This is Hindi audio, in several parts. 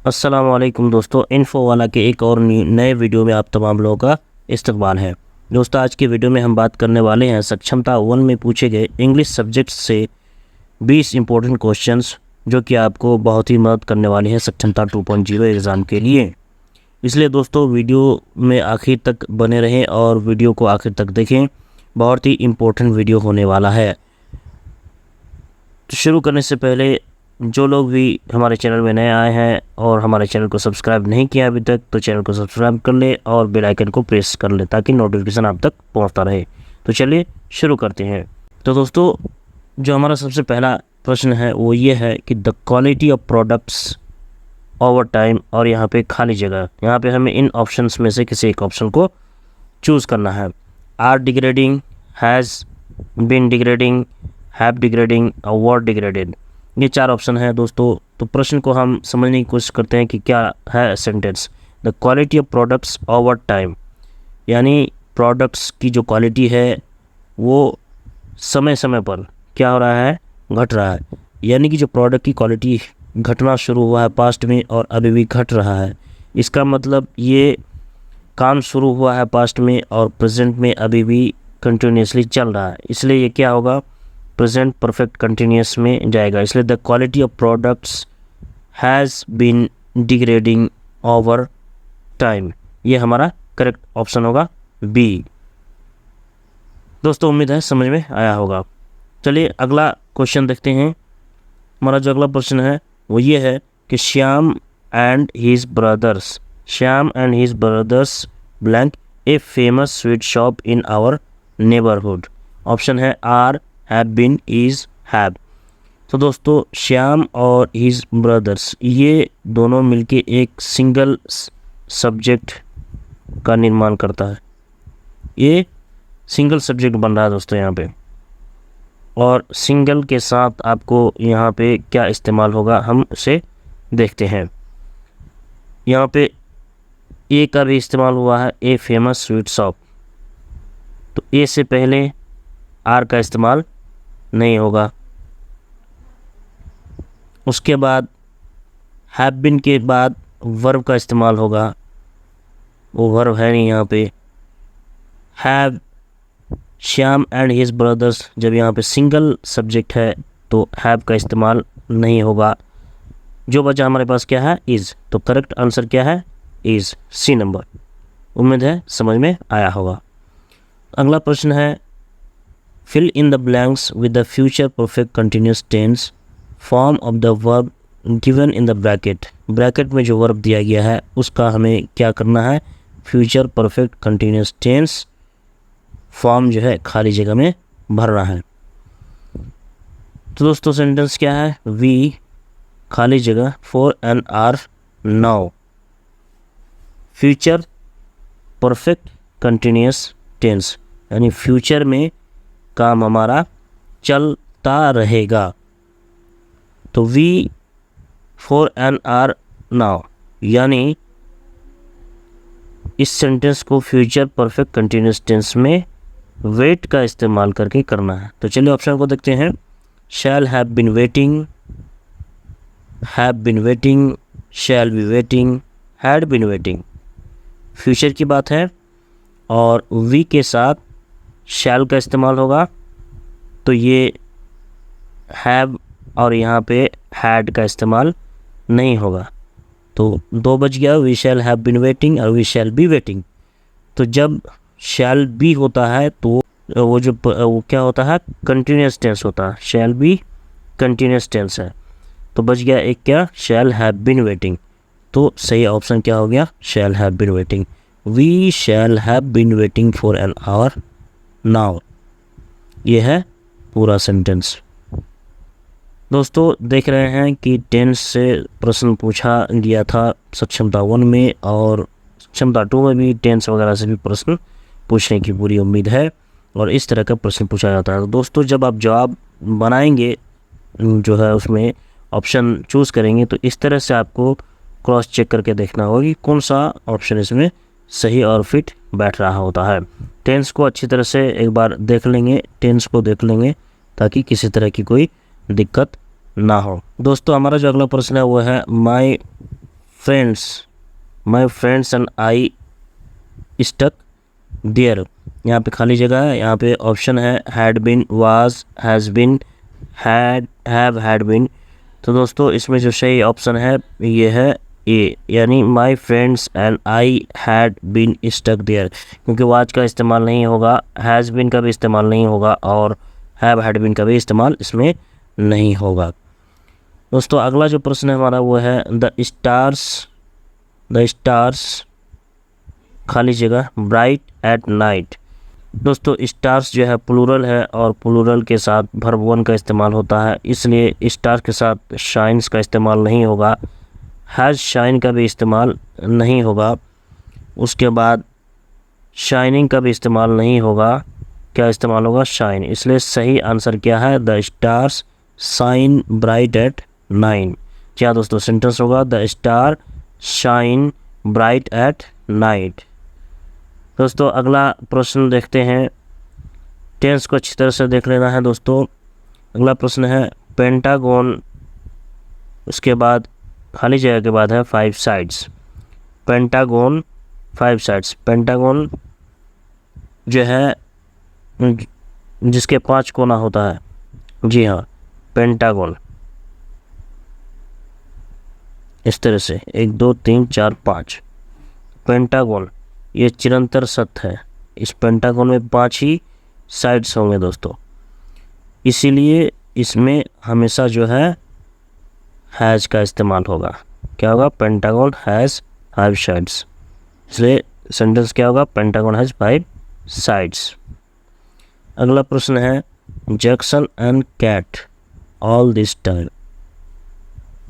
अस्सलाम वालेकुम दोस्तों, इन्फो वाला के एक और नए वीडियो में आप तमाम लोगों का इस्तकबाल है। दोस्तों, आज की वीडियो में हम बात करने वाले हैं सक्षमता 1 में पूछे गए इंग्लिश सब्जेक्ट से 20 इंपॉर्टेंट क्वेश्चंस, जो कि आपको बहुत ही मदद करने वाले हैं सक्षमता 2.0 एग्ज़ाम के लिए। इसलिए दोस्तों, वीडियो में आखिर तक बने रहें और वीडियो को आखिर तक देखें। बहुत ही इम्पोर्टेंट वीडियो होने वाला है। तो शुरू करने से पहले जो लोग भी हमारे चैनल में नए आए हैं और हमारे चैनल को सब्सक्राइब नहीं किया अभी तक, तो चैनल को सब्सक्राइब कर ले और बेल आइकन को प्रेस कर ले ताकि नोटिफिकेशन आप तक पहुंचता रहे। तो चलिए शुरू करते हैं। तो दोस्तों, जो हमारा सबसे पहला प्रश्न है वो ये है कि the quality of products over time, और यहाँ पे खाली जगह, यहाँ पे हमें इन ऑप्शंस में से किसी एक ऑप्शन को चूज़ करना है। Are degrading, has been degrading, have degrading और वर डिग्रेडेड। ये 4 ऑप्शन है दोस्तों। तो प्रश्न को हम समझने की कोशिश करते हैं कि क्या है sentence. The quality of products over time, यानी प्रोडक्ट्स की जो क्वालिटी है वो समय समय पर क्या हो रहा है, घट रहा है। यानी कि जो प्रोडक्ट की क्वालिटी घटना शुरू हुआ है पास्ट में और अभी भी घट रहा है। इसका मतलब ये काम शुरू हुआ है पास्ट में और प्रेजेंट में अभी भी कंटिन्यूसली चल रहा है। इसलिए ये क्या होगा, प्रेजेंट परफेक्ट कंटिन्यूस में जाएगा। इसलिए the quality of products has been degrading over time, ये हमारा करेक्ट ऑप्शन होगा बी। दोस्तों, उम्मीद है समझ में आया होगा। चलिए अगला क्वेश्चन देखते हैं। हमारा जो अगला प्रश्न है वो ये है कि Shyam and his brothers blank a famous sweet shop in our neighbourhood. Option है are, have been, is, have. तो दोस्तों, श्याम और हिज ब्रदर्स ये दोनों मिलके एक सिंगल सब्जेक्ट का निर्माण करता है। ये सिंगल सब्जेक्ट बन रहा है दोस्तों यहाँ पे, और सिंगल के साथ आपको यहाँ पे क्या इस्तेमाल होगा हम उसे देखते हैं। यहाँ पे ए का भी इस्तेमाल हुआ है, ए फेमस स्वीट शॉप। तो ए से पहले आर का इस्तेमाल नहीं होगा। उसके बाद हैव बीन के बाद वर्ब का इस्तेमाल होगा, वो वर्ब है नहीं यहाँ पे। Have, Shyam and his brothers, जब यहाँ पे सिंगल सब्जेक्ट है तो हैव का इस्तेमाल नहीं होगा। जो बचा हमारे पास क्या है, इज़। तो करेक्ट आंसर क्या है, इज़, सी नंबर। उम्मीद है समझ में आया होगा। अगला प्रश्न है fill in the blanks with the future perfect continuous tense form of the verb given in the bracket. Bracket में जो वर्ब दिया गया है उसका हमें क्या करना है, future perfect continuous tense form जो है खाली जगह में भरना है। तो दोस्तों, सेंटेंस क्या है, वी खाली जगह for an hour now future perfect continuous tense, यानी फ्यूचर में काम हमारा चलता रहेगा। तो we for an hour now, यानी इस सेंटेंस को फ्यूचर परफेक्ट कंटिन्यूस टेंस में वेट का इस्तेमाल करके करना है। तो चलिए ऑप्शन को देखते हैं। Shall have been waiting, have been waiting, shall be waiting, had been waiting. Future की बात है और वी के साथ शैल का इस्तेमाल होगा, तो ये हैव और यहाँ पे हैड का इस्तेमाल नहीं होगा। तो 2 बच गया, we shall have been waiting और वी शैल बी वेटिंग। तो जब शैल बी होता है तो वो क्या होता है, कंटिन्यूस टेंस होता है। शैल बी कंटिन्यूस टेंस है, तो बच गया एक क्या, शैल हैव बीन वेटिंग। तो सही ऑप्शन क्या हो गया, shall have been waiting. We shall have been waiting for an hour now, ये है पूरा सेंटेंस। दोस्तों, देख रहे हैं कि टेंस से प्रश्न पूछा गया था सक्षमता 1 में, और सक्षमता 2 में भी टेंस वगैरह से भी प्रश्न पूछने की पूरी उम्मीद है और इस तरह का प्रश्न पूछा जाता है। तो दोस्तों, जब आप जवाब बनाएंगे जो है उसमें ऑप्शन चूज़ करेंगे तो इस तरह से आपको क्रॉस चेक करके देखना होगा कि कौन सा ऑप्शन इसमें सही और फिट बैठ रहा होता है। टेंस को अच्छी तरह से एक बार देख लेंगे, टेंस को देख लेंगे ताकि किसी तरह की कोई दिक्कत ना हो। दोस्तों, हमारा जो अगला प्रश्न है वो है my friends, my friends and I stuck there. यहाँ पे खाली जगह है, यहाँ पे ऑप्शन है had been, was, has been, had, have, had been. तो दोस्तों इसमें जो सही ऑप्शन है ये है ए, यानी my friends and I had been stuck there, क्योंकि वाज का इस्तेमाल नहीं होगा, हैज़ बिन का भी इस्तेमाल नहीं होगा और हैव हैड बिन का भी इस्तेमाल इसमें नहीं होगा। दोस्तों अगला जो प्रश्न है हमारा वो है द स्टार्स खाली जगह ब्राइट एट नाइट। दोस्तों स्टार्स जो है प्लूरल है और प्लूरल के साथ वर्ब वन का इस्तेमाल होता है, इसलिए स्टार के साथ शाइन्स का इस्तेमाल नहीं होगा, हैज़ शाइन का भी इस्तेमाल नहीं होगा, उसके बाद शाइनिंग का भी इस्तेमाल नहीं होगा। क्या इस्तेमाल होगा? शाइन। इसलिए सही आंसर क्या है? The stars shine bright at night. क्या दोस्तों सेंटेंस होगा? The star shine bright at night. दोस्तों अगला प्रश्न देखते हैं, टेंस को अच्छी तरह से देख लेना है दोस्तों। अगला प्रश्न है पेंटागन, उसके बाद खाली जगह के बाद है 5 साइड्स। पेंटागन 5 साइड्स, पेंटागन जो है जिसके 5 कोना होता है, जी हाँ पेंटागन, इस तरह से 1 2 3 4 5 पेंटागन, ये चिरंतर सत्य है। इस पेंटागन में 5 ही साइड्स होंगे दोस्तों, इसीलिए इसमें हमेशा जो है हैज़ का इस्तेमाल होगा। क्या होगा? पेंटागन हैज़ 5 साइड्स, इसलिए सेंटेंस क्या होगा? Pentagon has 5 sides. अगला प्रश्न है Jackson and Kat all this time.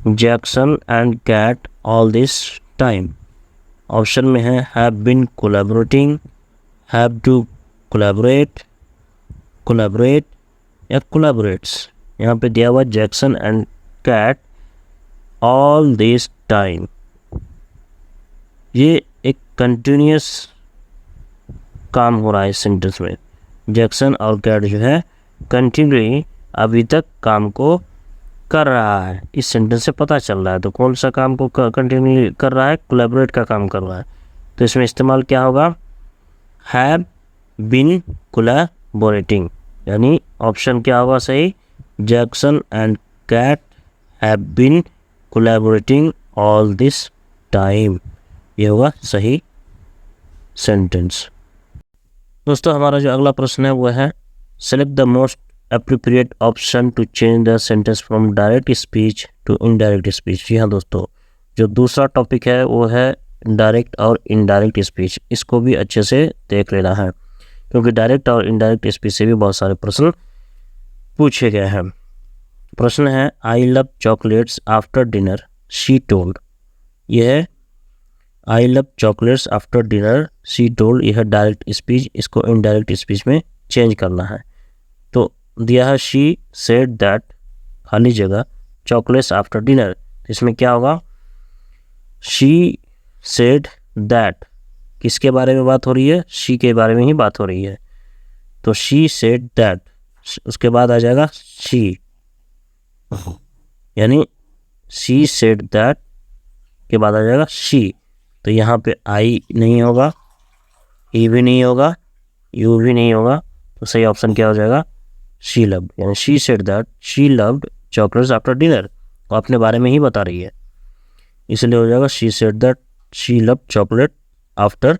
Jackson and Kat all this time, option में है have been collaborating, have to collaborate, collaborate या कोलैबोरेट्स। यहाँ पे दिया हुआ Jackson and Kat all this time, ये एक कंटिन्यूस काम हो रहा है इस सेंटेंस में। जैक्सन और कैट जो है कंटिन्यूली अभी तक काम को कर रहा है, इस सेंटेंस से पता चल रहा है। तो कौन सा काम को कंटिन्यू कर रहा है? कोलैबोरेट का काम कर रहा है। तो इसमें इस्तेमाल क्या होगा? हैव बीन कोलैबोरेटिंग, यानी ऑप्शन क्या होगा सही? Jackson and Kat have been collaborating all this time, ये होगा सही सेंटेंस। दोस्तों हमारा जो अगला प्रश्न है वो है select the most appropriate option to change the sentence from direct speech to indirect speech। जी हाँ दोस्तों, जो दूसरा टॉपिक है वो है डायरेक्ट और इनडायरेक्ट स्पीच। इसको भी अच्छे से देख लेना है, क्योंकि डायरेक्ट और इनडायरेक्ट स्पीच से भी बहुत सारे प्रश्न पूछे गए हैं। प्रश्न है I love chocolates after dinner she told. यह है I love chocolates after dinner she told, यह है डायरेक्ट स्पीच, इसको इनडायरेक्ट स्पीच में चेंज करना है। तो दिया है शी सेड दैट खाली जगह चॉकलेट्स आफ्टर डिनर, इसमें क्या होगा? शी सेड दैट, किसके बारे में बात हो रही है? शी के बारे में ही बात हो रही है। तो शी सेड दैट, उसके बाद आ जाएगा शी, यानी शी सेड दैट के बाद आ जाएगा शी। तो यहाँ पे आई नहीं होगा, ई भी नहीं होगा, यू भी नहीं होगा, तो सही ऑप्शन क्या हो जाएगा? शी लव्ड, यानी she said that she loved chocolates after dinner, वो अपने बारे में ही बता रही है, इसलिए हो जाएगा she said that she loved chocolate after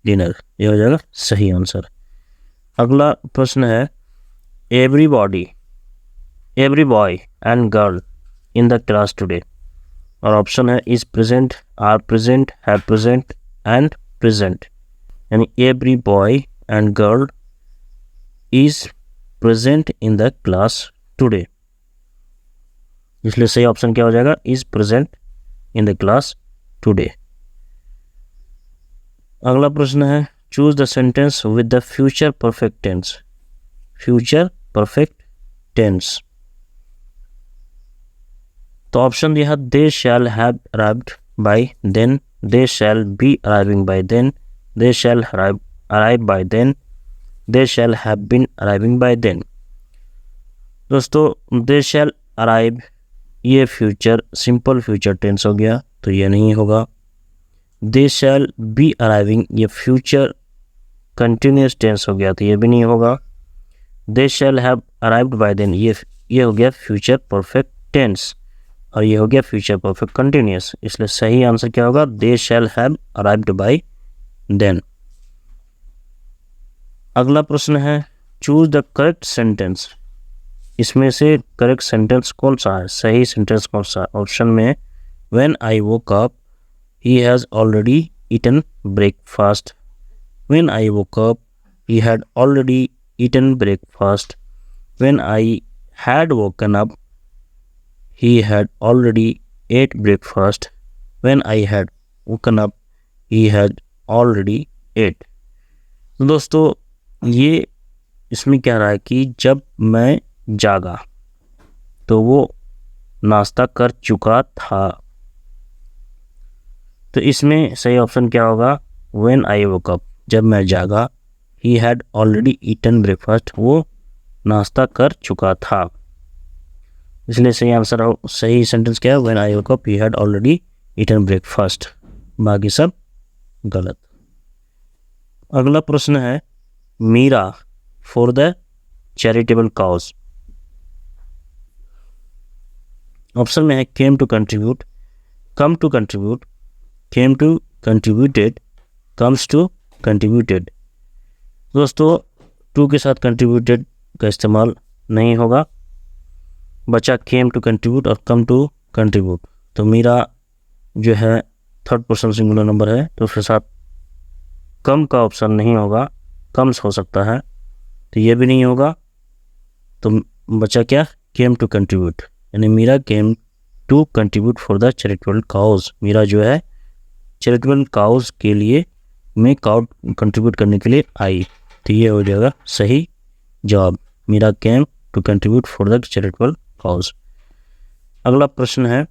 dinner, ये हो जाएगा सही आंसर। अगला प्रश्न है everybody, every boy and girl in the class today, और ऑप्शन है is present, are present, have present and present, यानी every boy and girl is present in the class today, इसलिए सही ऑप्शन क्या हो जाएगा? Is present in the class today. अगला प्रश्न है choose the sentence with the future perfect tense. Future perfect tense, तो ऑप्शन दिया है they shall have arrived by then, they shall be arriving by then, they shall arrive by then, they shall have been arriving by then. दोस्तों दे शैल अराइव ये फ्यूचर सिंपल फ्यूचर टेंस हो गया, तो ये नहीं होगा। दे शैल बी अराइविंग, ये फ्यूचर कंटिन्यूस टेंस हो गया, तो ये भी नहीं होगा। They shall have arrived by then, ये हो गया फ्यूचर परफेक्ट टेंस, और ये हो गया फ्यूचर परफेक्ट कंटिन्यूस। इसलिए सही आंसर क्या होगा? They shall have arrived by then. अगला प्रश्न है चूज द करेक्ट सेंटेंस। इसमें से करेक्ट सेंटेंस कौन सा है, सही सेंटेंस कौन सा है? ऑप्शन में when I woke up he has already eaten breakfast, when I woke up he had already eaten breakfast, when I had woken up he had already ate breakfast, when I had woken up he had already ate। तो दोस्तों ये इसमें क्या रहा है कि जब मैं जागा तो वो नाश्ता कर चुका था, तो इसमें सही ऑप्शन क्या होगा? when I woke up, जब मैं जागा, he had already eaten breakfast, वो नाश्ता कर चुका था। इसलिए सही आंसर सही सेंटेंस क्या है? When I woke up he had already eaten breakfast. बाकी सब गलत। अगला प्रश्न है Meera for the charitable cause. Option में है came to contribute, come to contribute, came to contributed, comes to contributed. दोस्तों टू के साथ कंट्रीब्यूटेड का इस्तेमाल नहीं होगा, बचा केम टू कंट्रीब्यूट और कम टू कंट्रीब्यूट। तो मीरा जो है थर्ड पर्सन सिंगुलर नंबर है, तो उसके साथ कम का ऑप्शन नहीं होगा, कम्स हो सकता है, तो ये भी नहीं होगा। तो बचा क्या? केम टू कंट्रीब्यूट, यानी Meera came to contribute for the charitable cause. Meera जो है चैरिटेबल काउज के लिए में काउज कंट्रीब्यूट करने के लिए आई, तो ये हो जाएगा सही जवाब। Meera came to contribute for the charitable cause. अगला प्रश्न है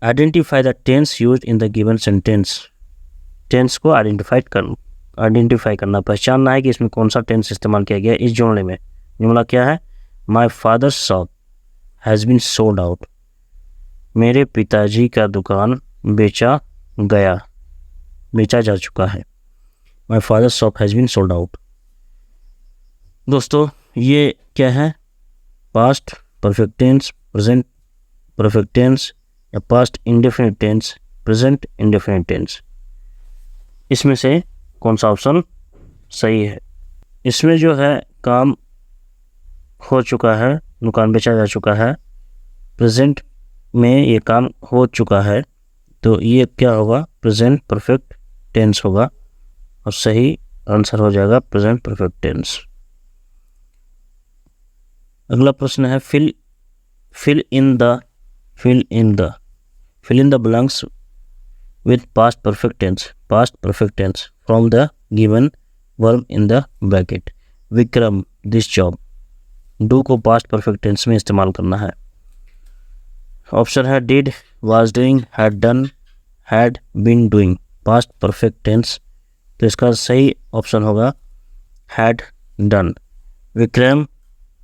identify the tense used in the given sentence. Tense को आइडेंटिफाई करना, पहचानना है कि इसमें कौन सा टेंस इस्तेमाल किया गया इस जुमले में। जुमला क्या है? My father's shop has been sold out, मेरे पिताजी का दुकान बेचा जा चुका है। My father's shop has been sold out. दोस्तों ये क्या है? Past perfect tense, present perfect tense, या past indefinite tense, present indefinite tense. इसमें से कौन सा ऑप्शन सही है? इसमें जो है काम हो चुका है, दुकान बेचा जा चुका है, प्रेजेंट में ये काम हो चुका है, तो ये क्या होगा? प्रेजेंट परफेक्ट टेंस होगा, और सही आंसर हो जाएगा प्रेजेंट परफेक्ट टेंस। अगला प्रश्न है fill in the blanks with past perfect tense from the given verb in the bracket। Vikram this job, do को past perfect tense में इस्तेमाल करना है। ऑप्शन है did, was doing, had done, had been doing, past perfect tense, तो इसका सही ऑप्शन होगा had done। Vikram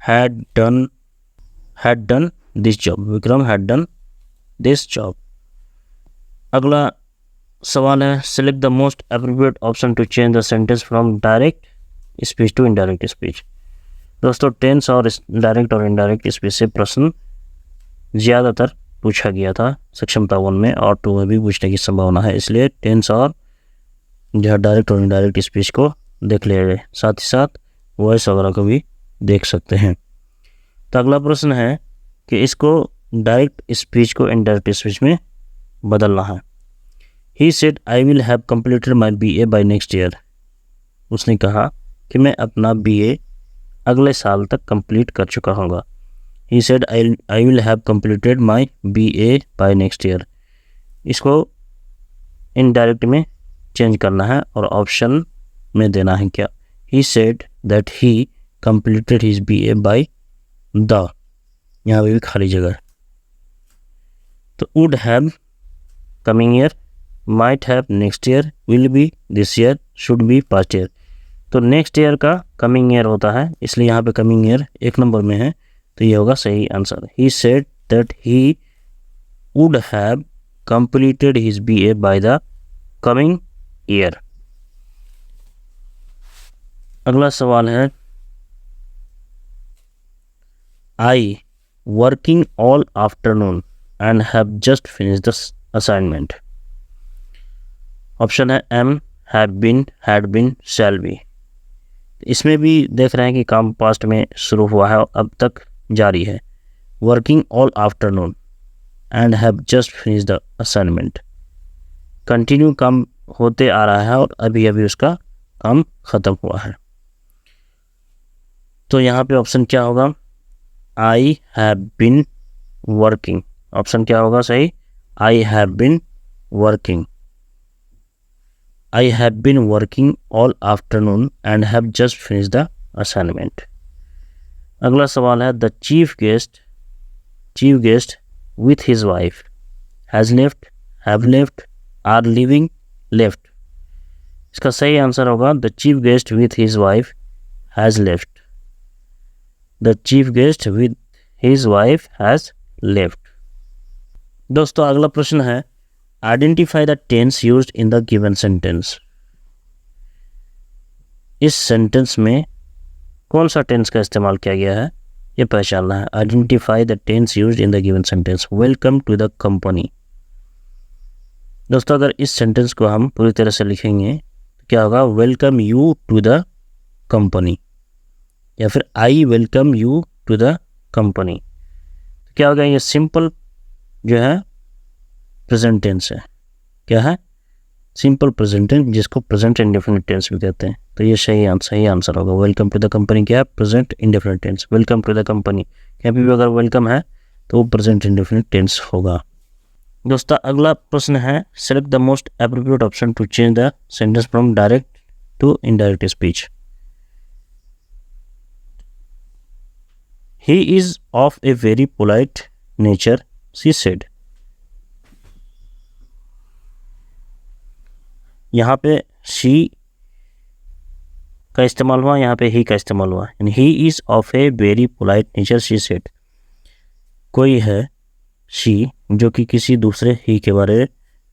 had done this job, Vikram had done this job। अगला सवाल है select the most appropriate option to change the sentence from direct speech to indirect speech। दोस्तों टेंस और डायरेक्ट और इनडायरेक्ट स्पीच से प्रश्न ज़्यादातर पूछा गया था सक्षमता 1 में, और 2 में भी पूछने की संभावना है, इसलिए टेंस और जो है डायरेक्ट और इनडायरेक्ट स्पीच को देख ले, साथ ही साथ वॉइस वगैरह को भी देख सकते हैं। तो अगला प्रश्न है कि इसको डायरेक्ट स्पीच को इनडायरेक्ट स्पीच में बदलना है। He said I will have completed my BA by next year. उसने कहा कि मैं अपना BA अगले साल तक कंप्लीट कर चुका होगा। He said I will have completed my BA by next year. इसको इनडायरेक्ट में चेंज करना है और ऑप्शन में देना है क्या? He said that he completed his BA by the, यहाँ पे भी खाली जगह है, तो would have coming year, might have next year, will be this year, should be past year. तो नेक्स्ट ईयर का कमिंग ईयर होता है, इसलिए यहाँ पे कमिंग ईयर 1 नंबर में है, तो ये होगा सही answer. He said that he would have completed his BA by the coming year. अगला सवाल है I working all afternoon and have just finished the assignment. Option है am, have been, had been, shall be. इसमें भी देख रहे हैं कि काम पास्ट में शुरू हुआ है और अब तक जारी है. Working all afternoon and have just finish the assignment. Continue काम होते आ रहा है और अभी अभी उसका काम ख़त्म हुआ है. तो यहाँ पे ऑप्शन क्या होगा? I have been working. Option क्या होगा सही? I have been working. I have been working all afternoon and have just finished the assignment. अगला सवाल है the chief guest with his wife has left, have left, are leaving, left. इसका सही आंसर होगा the chief guest with his wife has left. The chief guest with his wife has left. दोस्तों अगला प्रश्न है Identify the tense used in the given sentence. इस सेंटेंस में कौन सा टेंस का इस्तेमाल किया गया है ये पहचानना है. Identify the tense used in the given sentence. Welcome to the company. दोस्तों अगर इस सेंटेंस को हम पूरी तरह से लिखेंगे तो क्या होगा? Welcome you to the company या फिर I welcome you to the company. तो क्या होगा? ये सिंपल जो है प्रेजेंट टेंस है. क्या है? सिंपल प्रेजेंट टेंस, जिसको प्रेजेंट इंडेफिनिट टेंस भी कहते हैं. तो ये सही आंसर होगा. वेलकम टू द कंपनी क्या है? Present indefinite tense. Welcome to the company कहीं भी अगर वेलकम है तो वो प्रेजेंट इंडेफिनिट टेंस होगा. दोस्तों अगला प्रश्न है select the most appropriate option to change the sentence from direct to indirect speech. He is of a very polite nature she said. यहाँ पे शी का इस्तेमाल हुआ, यहाँ पे ही का इस्तेमाल हुआ. यानी he is of a very polite nature she said. कोई है शी जो कि किसी दूसरे ही के बारे में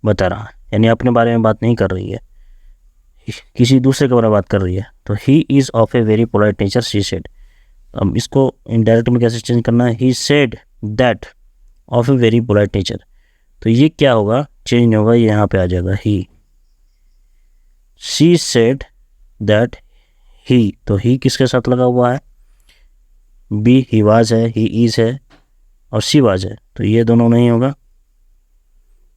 बता रहा है, यानी अपने बारे में बात नहीं कर रही है, किसी दूसरे के बारे में बात कर रही है. तो he is of a very polite nature she said. अब इसको इनडायरेक्ट में कैसे चेंज करना है? He said that of a very polite nature. तो ये क्या होगा? चेंज होगा, यहाँ पे आ जाएगा ही. She said that he, तो he किसके साथ लगा हुआ है? be he was है, he is है और she was है. तो ये दोनों नहीं होगा,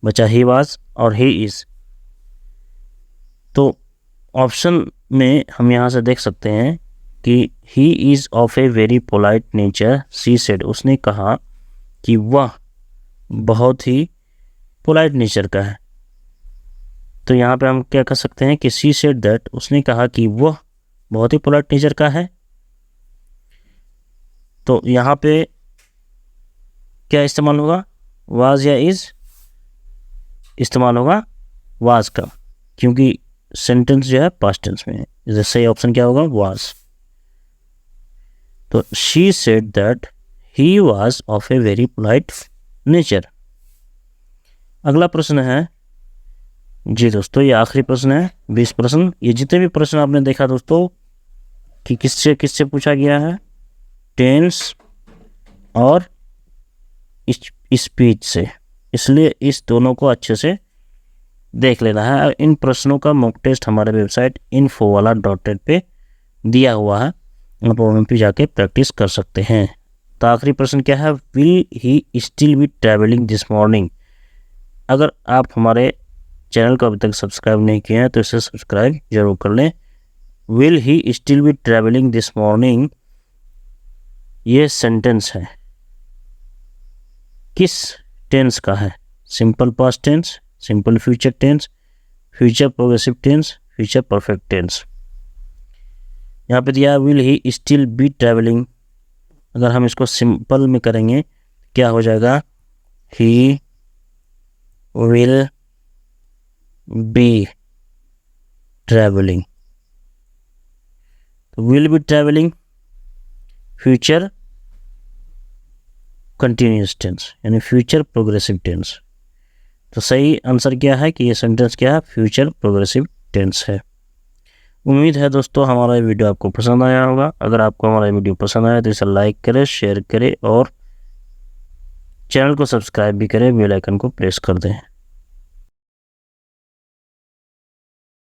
बचा he was और he is. तो ऑप्शन में हम यहाँ से देख सकते हैं कि he is of a very polite nature she said. उसने कहा कि वह बहुत ही पोलाइट नेचर का है. तो यहाँ पे हम क्या कह सकते हैं कि शी सेड दैट, उसने कहा कि वह बहुत ही पोलाइट नेचर का है. तो यहाँ पे क्या इस्तेमाल होगा? वाज या इज इस्तेमाल होगा वाज का, क्योंकि सेंटेंस जो है पास्ट टेंस में है. इसलिए सही ऑप्शन क्या होगा? वाज. तो she said that he was of a very polite nature. अगला प्रश्न है जी दोस्तों, ये आखिरी प्रश्न है 20 प्रश्न. ये जितने भी प्रश्न आपने देखा दोस्तों कि किससे पूछा गया है? टेंस और स्पीच से. इसलिए इस दोनों को अच्छे से देख लेना है. इन प्रश्नों का मॉक टेस्ट हमारे वेबसाइट infowala.in पे दिया हुआ है, आप वहाँ पे जाके प्रैक्टिस कर सकते हैं. तो आखिरी प्रश्न क्या है? Will he still be travelling this morning. अगर आप हमारे चैनल को अभी तक सब्सक्राइब नहीं किया है तो इसे सब्सक्राइब जरूर कर लें. Will he still be travelling this morning, ये सेंटेंस है किस टेंस का है? Simple past tense, simple future tense, future progressive tense, future perfect tense. यहाँ पे दिया will he still be travelling. अगर हम इसको सिंपल में करेंगे क्या हो जाएगा? He will be travelling. तो will be travelling future continuous tense यानी फ्यूचर प्रोग्रेसिव टेंस. तो सही आंसर क्या है कि ये सेंटेंस क्या है, फ्यूचर प्रोग्रेसिव टेंस है। उम्मीद है दोस्तों हमारा ये वीडियो आपको पसंद आया होगा। अगर आपको हमारा वीडियो पसंद आया तो इसे लाइक करें, शेयर करें और चैनल को सब्सक्राइब भी करें, बेल आइकन को प्रेस कर दें।